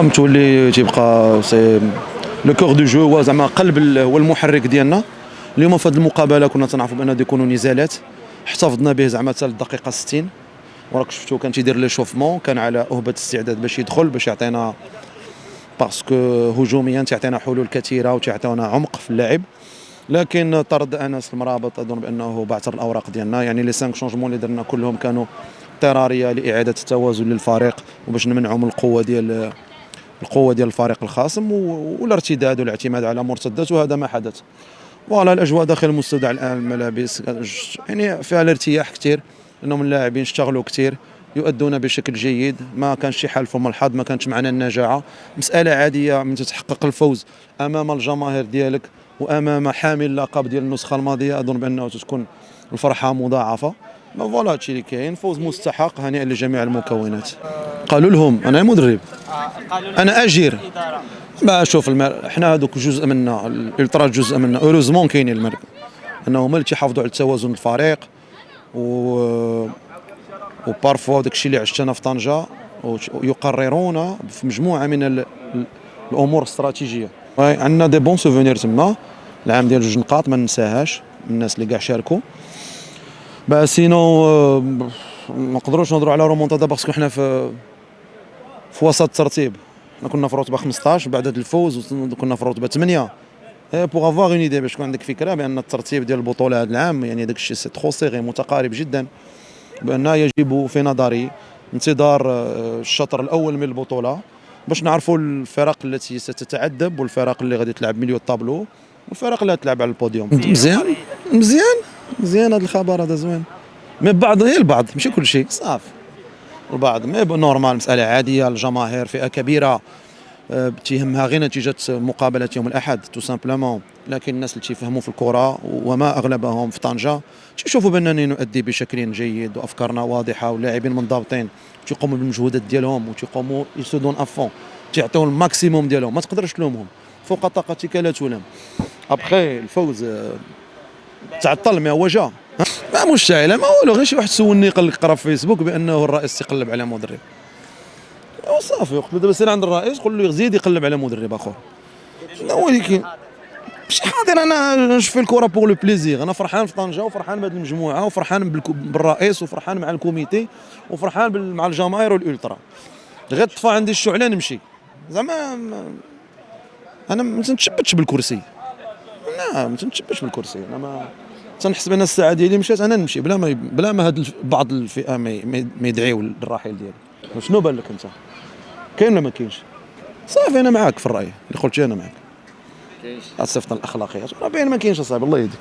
متولي تيبقى سي لو كور دو جو، هو زعما قلب هو المحرك ديالنا. اليوم في هذه المقابله كنا تنعرفوا بان يكونوا نزالات، احتفظنا به زعما حتى للدقيقه 60، وراك شفتو كان تيدير لي شوفمون، كان على اهبه استعداد باش يدخل باش يعطينا، باسكو هجوميا تيعطينا حلول كثيره وتيعطينا عمق في اللعب. لكن طرد انس المرابط اظن بانه بعثر الاوراق ديالنا، يعني لي 5 شونجمون اللي درنا كلهم كانوا اضطراريه لاعاده التوازن للفريق وباش نمنعوا من القوه ديال الفريق الخصم والارتداد والاعتماد على مرتدات، وهذا ما حدث. فوالا الاجواء داخل المستودع الان الملابس يعني فيها الارتياح كثير، لانهم اللاعبين اشتغلوا كثير، يؤدون بشكل جيد، ما كانش شي حال فم الحظ، ما كانش معنا النجاعه. مساله عاديه من تتحقق الفوز امام الجماهير ديالك وامام حامل اللقب ديال النسخه الماضيه، اظن بانه تكون الفرحه مضاعفه. فوالا هادشي اللي كاين، فوز مستحق هنيئا لجميع المكونات. قالوا لهم انا مدرب، انا اجير. ما شوف احنا هذوك جزء منا، الالتراج جزء منا، اوروزمون كاينين المركب انهم اللي تيحافظوا على توازن الفريق وبارفوا داك الشيء اللي عشت انا في طنجه، ويقررون في مجموعه من الامور الاستراتيجيه. عندنا دي بون سوفونير تما، العام ديال 2 نقاط ما ننساهاش من الناس اللي كاع شاركوا. سينو ما نقدروش نهضروا على رومونتادا باسكو حنا في وسط الترتيب. حنا كنا في رتبه 15 بعد هذا الفوز، كنا في رتبه 8. بوغ افواغ اون ايدي، باش تكون عندك فكره بان الترتيب ديال البطوله هذا العام يعني داك الشيء سي ترو سيغي، متقارب جدا، بان يجب في نظري انتظار الشطر الاول من البطوله باش نعرفوا الفرق التي ستتعذب والفرق اللي غادي تلعب مليو الطابلو والفرق اللي غتلعب على البوديوم. مزيان هذا الخبر، هذا زوين. مي بعض غير البعض، ماشي كل شيء صافي. البعض مي نورمال، مساله عاديه. الجماهير فئه كبيره تيهمها غير نتيجه مقابله يوم الاحد تو سامبلومون، لكن الناس اللي تيفهموا في الكره وما اغلبهم في طنجه تيشوفوا بانني نؤدي بشكل جيد وافكارنا واضحه واللاعبين منضبطين، تيقوموا بالمجهودات ديالهم وتيقوموا يسودون افون، تيعطيو الماكسيموم ديالهم، ما تقدرش تلومهم، فوق طاقتك لا تلام. ابخي الفوز تعطل، ما هو جا ما مشتعل ما والو، غير شي واحد سولني قال لك قرا في فيسبوك بانه الرئيس تيقلب على مدرب، وصافي. وقت دابا سير عند الرئيس قول له يزيد يقلب على مدرب اخر. ولكن ماشي حاضر، انا نشوف الكره بوغ لو بليزير، انا فرحان في طنجه وفرحان بهذه المجموعه وفرحان بالرئيس وفرحان مع الكوميتي وفرحان مع الجماهير والالترا. غير طفى عندي الشعله نمشي، زعما انا ما تنتشبتش بالكرسي، لا ما تنتشبتش بالكرسي. انا ما تنحس بان الساعه ديالي مشات، انا نمشي بلا ما هاد بعض الفئه ما يدعيو للرحيل ديالي. شنو بان لك انت؟ كاين ولا ما كاينش؟ صافي انا معاك في الراي اللي قلتي، انا معاك. كاينش الصفه الاخلاقيات باين ما كاينش اصاحبي، الله يهديك.